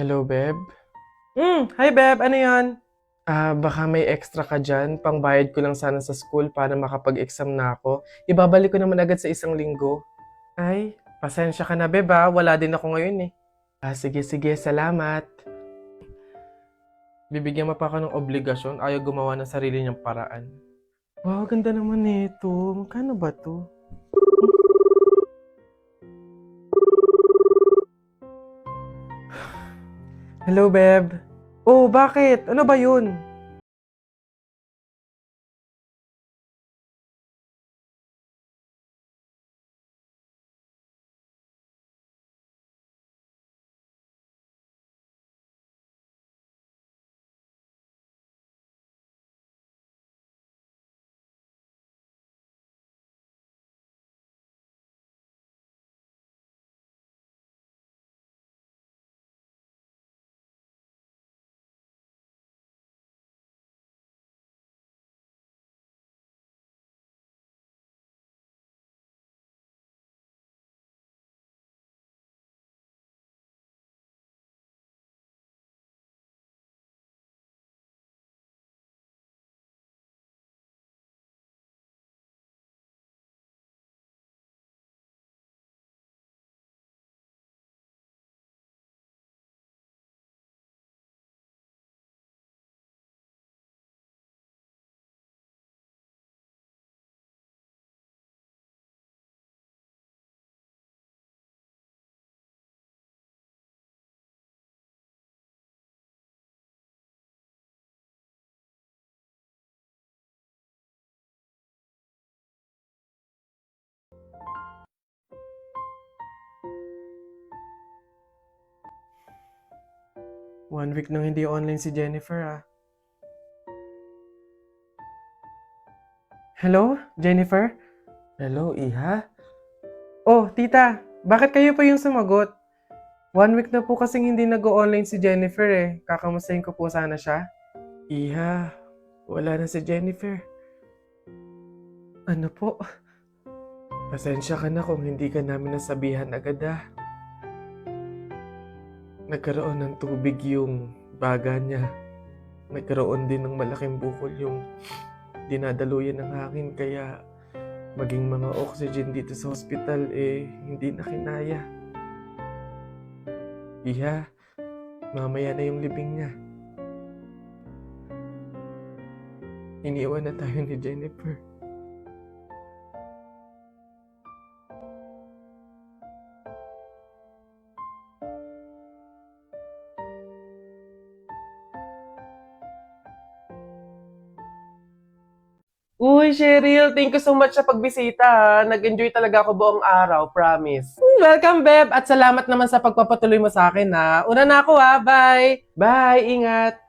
Hello, Beb. Hi Beb, ano yan? Baka may extra ka dyan. Pangbayad ko lang sana sa school para makapag-exam na ako. Ibabalik ko naman agad sa isang linggo. Ay, pasensya ka na, Beb, ah. Wala din ako ngayon eh. Sige, sige. Salamat. Bibigyan mo pa ako ng obligasyon. Ayaw gumawa ng sarili niyang paraan. Wow, ganda naman nito. Magkano ba to? Hello, Beb. Oh, bakit? Ano ba yun? One week nang hindi online si Jennifer, ah. Hello, Jennifer? Hello, Iha? Oh, tita, bakit kayo pa yung sumagot? One week na po kasing hindi nag-online si Jennifer eh. Kakamustahin ko po sana siya. Iha, wala na si Jennifer. Ano po? Pasensya ka na kung hindi ka namin nasabihan agad ah. Nagkaroon ng tubig yung baga niya. Nagkaroon din ng malaking bukol yung dinadaluyan ng hangin kaya maging mga oxygen dito sa hospital eh hindi na kinaya. Iha, mamaya na yung libing niya. Iniwan na tayo ni Jennifer. Uy, Cheryl, thank you so much sa pagbisita ha. Nag-enjoy talaga ako buong araw, promise. Welcome, Beb, at salamat naman sa pagpapatuloy mo sa akin ha. Una na ako ha, bye! Bye, ingat!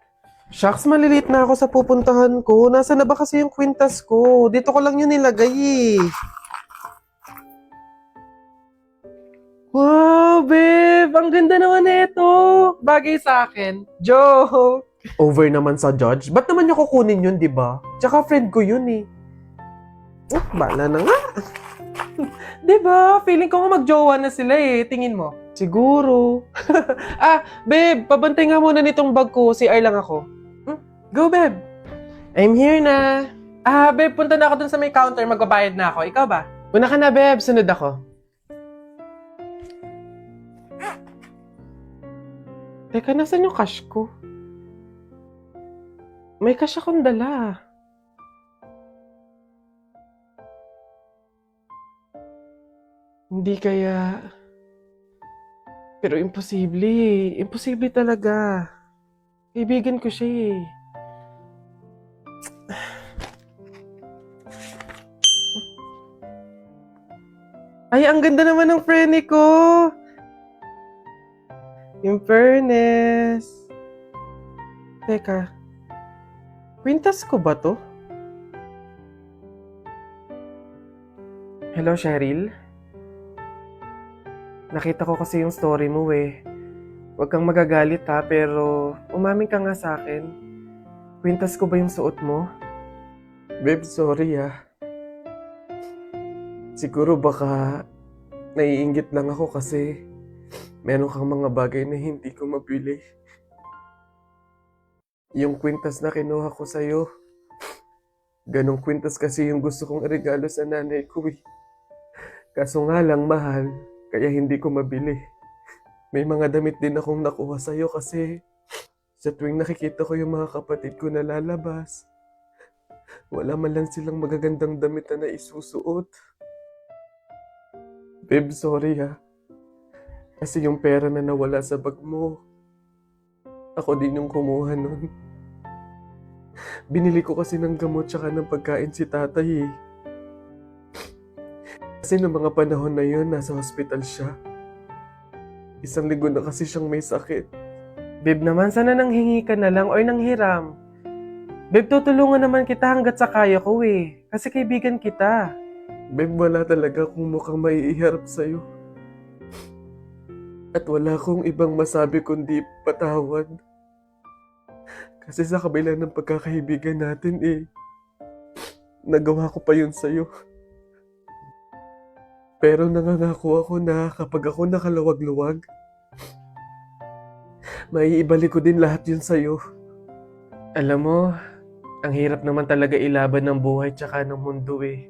Shucks, maliliit na ako sa pupuntahan ko. Nasaan na ba kasi yung kwintas ko? Dito ko lang yun nilagay eh. Wow, babe! Ang ganda naman nito! Bagay sa akin. Joke! Over naman sa judge. Ba't naman niya kukunin yun, di ba? Tsaka friend ko yun eh. Bala na nga. Di ba? Feeling ko nga magjowa na sila eh. Tingin mo. Siguro. Babe, pabantay nga muna nitong bag ko. Si lang ako. Go, babe. I'm here na. Babe, punta na ako dun sa may counter. Magbabayad na ako. Ikaw ba? Una ka na, babe. Sunod ako. Teka, nasan yung cash ko? May cash akong dala. Hindi kaya... Pero imposible eh. Imposible talaga. Kaibigan ko siya eh. Ay, ang ganda naman ng frene ko! In fairness. Teka. Kwintas ko ba to? Hello, Cheryl? Nakita ko kasi yung story mo eh. Huwag kang magagalit ha, pero umamin ka nga sa akin. Kwintas ko ba yung suot mo? Babe, sorry ah. Siguro baka naiinggit lang ako kasi Meron kang mga bagay na hindi ko mabili. Yung kwintas na kinuha ko sa'yo. Ganong kwintas kasi yung gusto kong regalo sa nanay ko eh. Kaso nga lang mahal, kaya hindi ko mabili. May mga damit din akong nakuha sa'yo kasi sa tuwing nakikita ko yung mga kapatid ko na lalabas, wala man lang silang magagandang damit na naisusuot. Babe, sorry ha. Kasi yung pera na nawala sa bag mo, ako din yung kumuha nun. Binili ko kasi ng gamot tsaka ng pagkain si tatay eh. Kasi noong mga panahon na yun, nasa hospital siya. 1 linggo na kasi siyang may sakit. Babe naman, sana nanghingi ka na lang or nanghiram. Babe, tutulungan naman kita hanggat sa kaya ko eh. Kasi kaibigan kita. Babe, wala talaga akong mukhang maiiharap sa'yo. At wala akong ibang masabi kundi patawad. Kasi sa kabila ng pagkakaibigan natin eh, nagawa ko pa yun sa'yo. Pero nangangako ako na kapag ako nakaluwag-luwag, maiibalik ko din lahat yun sa'yo. Alam mo, ang hirap naman talaga ilaban ng buhay tsaka ng mundo eh.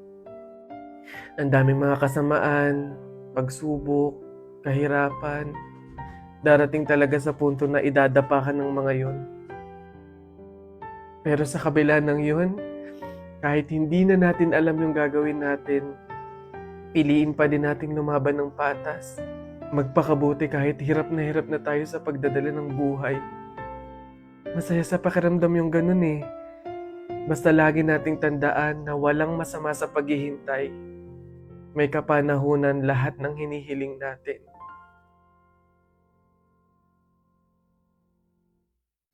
Ang daming mga kasamaan, pagsubok, kahirapan. Darating talaga sa punto na idadapa ka ng mga yun. Pero sa kabila ng yun, kahit hindi na natin alam yung gagawin natin, piliin pa din nating lumaban ng patas. Magpakabuti kahit hirap na tayo sa pagdadala ng buhay. Masaya sa pakiramdam yung ganun eh. Basta lagi nating tandaan na walang masama sa paghihintay. May kapanahunan lahat ng hinihiling natin.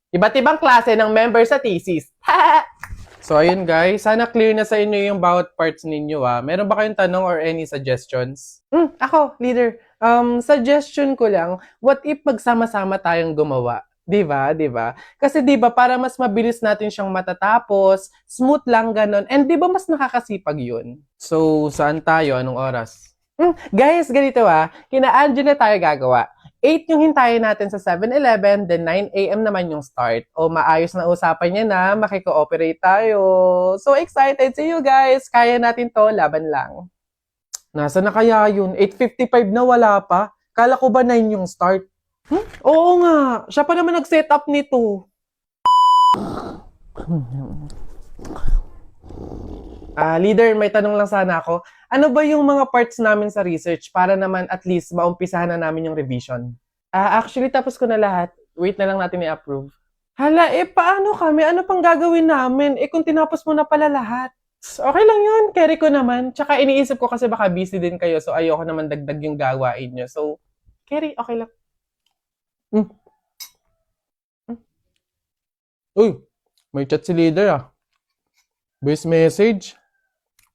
Iba't ibang klase ng member sa thesis. So ayun guys, sana clear na sa inyo yung bawat parts ninyo ah. Meron ba kayong tanong or any suggestions? Ako, leader. Suggestion ko lang, what if magsama-sama tayong gumawa? 'Di ba? 'Di ba? Kasi 'di ba para mas mabilis natin siyang matatapos, smooth lang ganon. And 'di ba mas nakakasipag 'yun? So saan tayo? Anong oras? Guys, ganito kina Angela tayo gagawa. 8 yung hintayin natin sa 7-Eleven, then 9 a.m. naman yung start. O maayos na usapan niya na, makiko-operate tayo. So excited! See you guys! Kaya natin to, laban lang. Nasa na kaya yun? 8:55 na wala pa? Kala ko ba 9 yung start? Oo nga, siya pa naman nag-set up nito. Leader, may tanong lang sana ako. Ano ba yung mga parts namin sa research para naman at least maumpisahan na namin yung revision? Actually, tapos ko na lahat. Wait na lang natin i-approve. Hala, paano kami? Ano pang gagawin namin? Kung tinapos mo na pala lahat. Okay lang yun, carry ko naman. Tsaka iniisip ko kasi baka busy din kayo, so ayoko naman dagdag yung gawain nyo. So, carry, okay lang. Uy, may chat si leader ah. Voice message.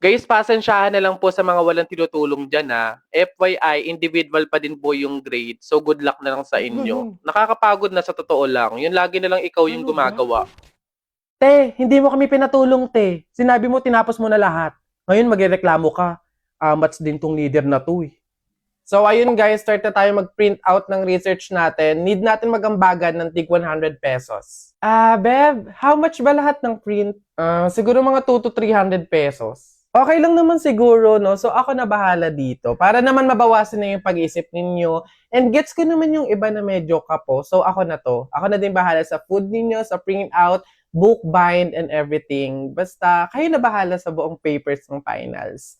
Guys, pasensyahan na lang po sa mga walang tinutulong dyan FYI, individual pa din po yung grade. So good luck na lang sa inyo. Nakakapagod na sa totoo lang. Yun lagi na lang ikaw yung gumagawa. Te, hindi mo kami pinatulong, te. Sinabi mo tinapos mo na lahat. Ngayon magreklamo ka. Amats din tong leader na to eh. So ayun guys, start na tayo mag-print out ng research natin. Need natin magambagan ng tig 100 pesos. Beb, how much ba lahat ng print? Siguro mga 2 to 300 pesos. Okay lang naman siguro, no? So ako na bahala dito. Para naman mabawasan na yung pag-isip ninyo. And gets ko naman yung iba na medyo kapo. So ako na to. Ako na din bahala sa food ninyo, sa print out, book bind, and everything. Basta kayo na bahala sa buong papers ng finals.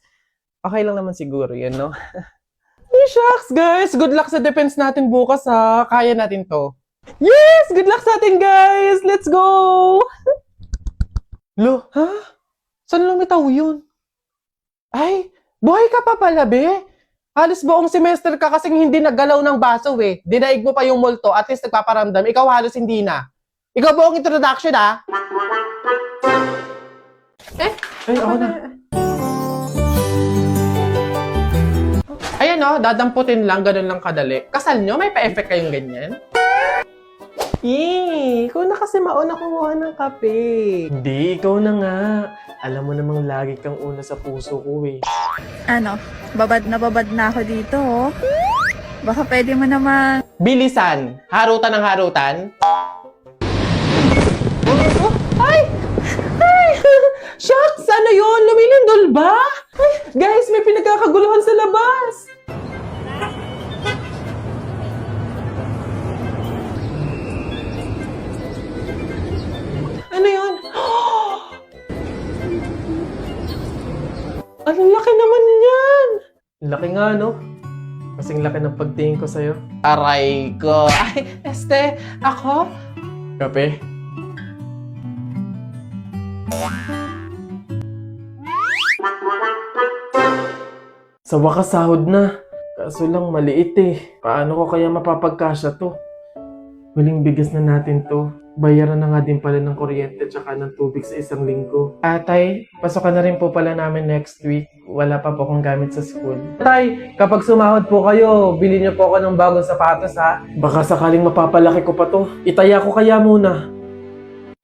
Okay lang naman siguro yun, no? Shucks, guys! Good luck sa defense natin bukas, ha? Kaya natin to. Yes! Good luck sa atin, guys! Let's go! Lo, ha? Saan lumitaw yun? Ay, buhay ka pa pala, be? Halos buong semester ka kasing hindi naggalaw ng baso, eh. Dinaig mo pa yung multo, at least nagpaparamdam. Ikaw halos hindi na. Ikaw buong introduction, ha? Ay, ako na. Ayan dadamputin lang, ganun lang kadali. Kasal nyo, may pa-effect kayong ganyan? Ikaw na kasi mauna kumuha ng kape. Hindi, ikaw na nga. Alam mo namang lagi kang una sa puso ko eh. Ano, babad na ako dito, oh. Baka pwede mo naman. Bilisan. Harutan ng harutan. Ay! Shucks! Ano yun? Lumilindol ba? Ay, guys, may pinagkakaguluhan sa labas! Ano yun? Ang laki naman yan! Laki nga, no? Kasing laki ng pagtingin ko sa'yo. Aray ko. Ay, ako? Kape? Sa wakas sahod na. Kaso lang maliit eh. Paano ko kaya mapapagkasya to? Huling bigas na natin to. Bayaran na nga din pala ng kuryente tsaka ng tubig sa isang linggo. Tay, pasokan na rin po pala namin next week. Wala pa po akong gamit sa school. Tay, kapag sumahod po kayo, bilhin niyo po ako ng bagong sapatos ha. Baka sakaling mapapalaki ko pa to. Itaya ko kaya muna.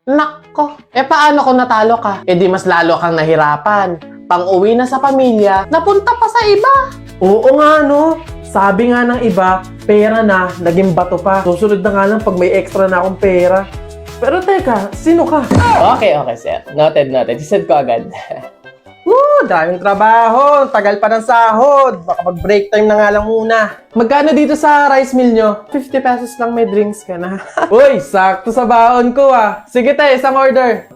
Nako. Paano kung natalo ka? Di mas lalo kang nahirapan. Pang-uwi na sa pamilya, napunta pa sa iba. Oo nga no. Sabi nga ng iba, pera na, naging bato pa. Susunod na nga lang pag may extra na akong pera. Pero teka, sino ka? Okay, sir. Noted. Sisend ko agad. Daming trabaho. Tagal pa ng sahod. Baka mag-break time na nga lang muna. Magkano dito sa rice mill nyo? 50 pesos lang, may drinks ka na. Uy, sakto sa baon ko ah. Sige tayo, isang order.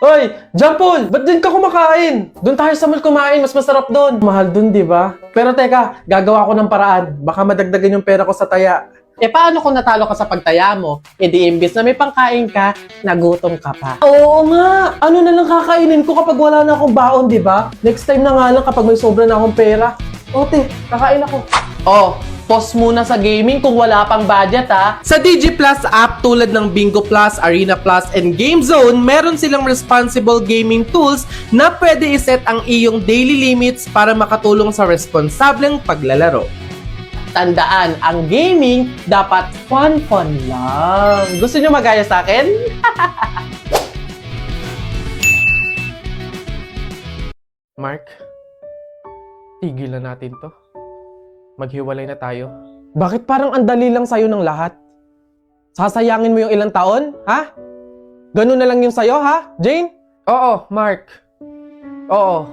Uy, Jampol, ba't din ka kumakain? Doon tayo sa mall kumain, mas masarap doon. Mahal doon, di ba? Pero teka, gagawa ko ng paraan. Baka madagdagan yung pera ko sa taya. Paano kung natalo ka sa pagtaya mo? Di imbis na may pangkain ka, nagutom ka pa. Oo nga! Ano na lang kakainin ko kapag wala na akong baon, di ba? Next time na nga lang kapag may sobra na akong pera. Ote, kakain ako. Pause muna sa gaming kung wala pang budget ha. Sa Digi Plus app tulad ng Bingo Plus, Arena Plus, and Game Zone, meron silang responsible gaming tools na pwede iset ang iyong daily limits para makatulong sa responsableng paglalaro. Tandaan, ang gaming dapat fun lang. Gusto nyo magaya sa akin? Mark, tigilan natin to. Maghiwalay na tayo. Bakit parang ang dali lang sa'yo ng lahat? Sasayangin mo yung ilang taon, ha? Ganun na lang yung sa'yo, ha, Jane? Oo, Mark. Oo.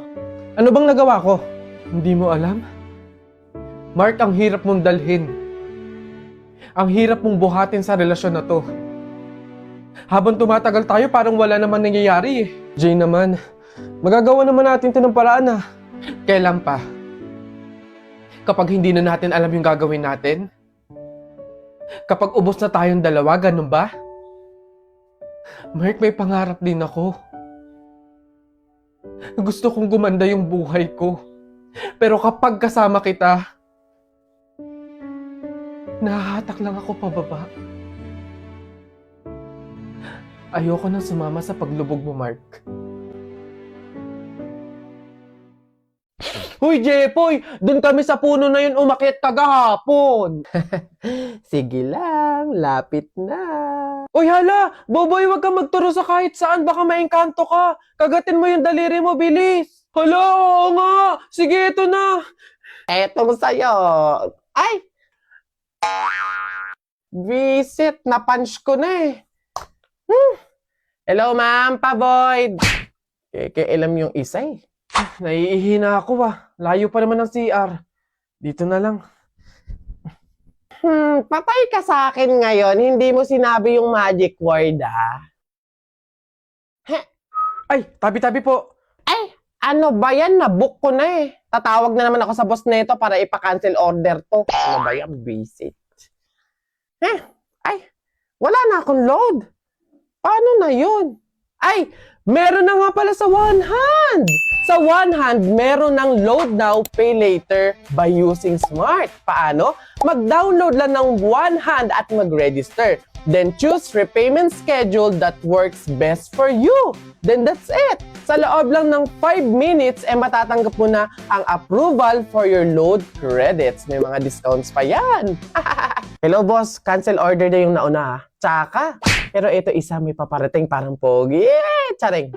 Ano bang nagawa ko? Hindi mo alam? Mark, ang hirap mong dalhin. Ang hirap mong buhatin sa relasyon na to. Habang tumatagal tayo, parang wala naman nangyayari eh. Jane naman, magagawa naman natin ito ng paraan ah. Kailan pa? Kapag hindi na natin alam yung gagawin natin? Kapag ubos na tayong dalawa, ganun ba? Mark, may pangarap din ako. Gusto kong gumanda yung buhay ko. Pero kapag kasama kita, nahahatak lang ako pababa. Ayoko nang sumama sa paglubog mo, Mark. Huy, Jepoy! Doon kami sa puno na yun umakyat kagahapon! Sige lang, lapit na. Uy, hala! Boboy, wag kang magturo sa kahit saan. Baka maengkanto ka. Kagatin mo yung daliri mo, bilis! Hala, oo nga! Sige, ito na! Etong sa'yo. Ay! Visit, na-punch ko na eh. Hello, ma'am, pa-void. Kailam yung isa eh. Naiihi na ako ah. Layo pa naman ng CR. Dito na lang. Patay ka sa akin ngayon. Hindi mo sinabi yung magic word ah. Ay, tabi-tabi po. Ay, ano ba yan? Nabook ko na eh. Tatawag na naman ako sa boss nito para ipa-cancel order to. Ano ba yan? Visit. Ay, wala na akong load. Paano na yun? Ay, meron na nga pala sa One Hand. Sa One Hand, meron ng load now, pay later by using Smart. Paano? Mag-download lang ng One Hand at mag-register. Then choose repayment schedule that works best for you. Then that's it. Sa loob lang ng 5 minutes, matatanggap mo na ang approval for your load credits. May mga discounts pa yan. Hello boss, cancel order na yung nauna ha. Tsaka, pero ito isa may paparating parang pogi. Charing.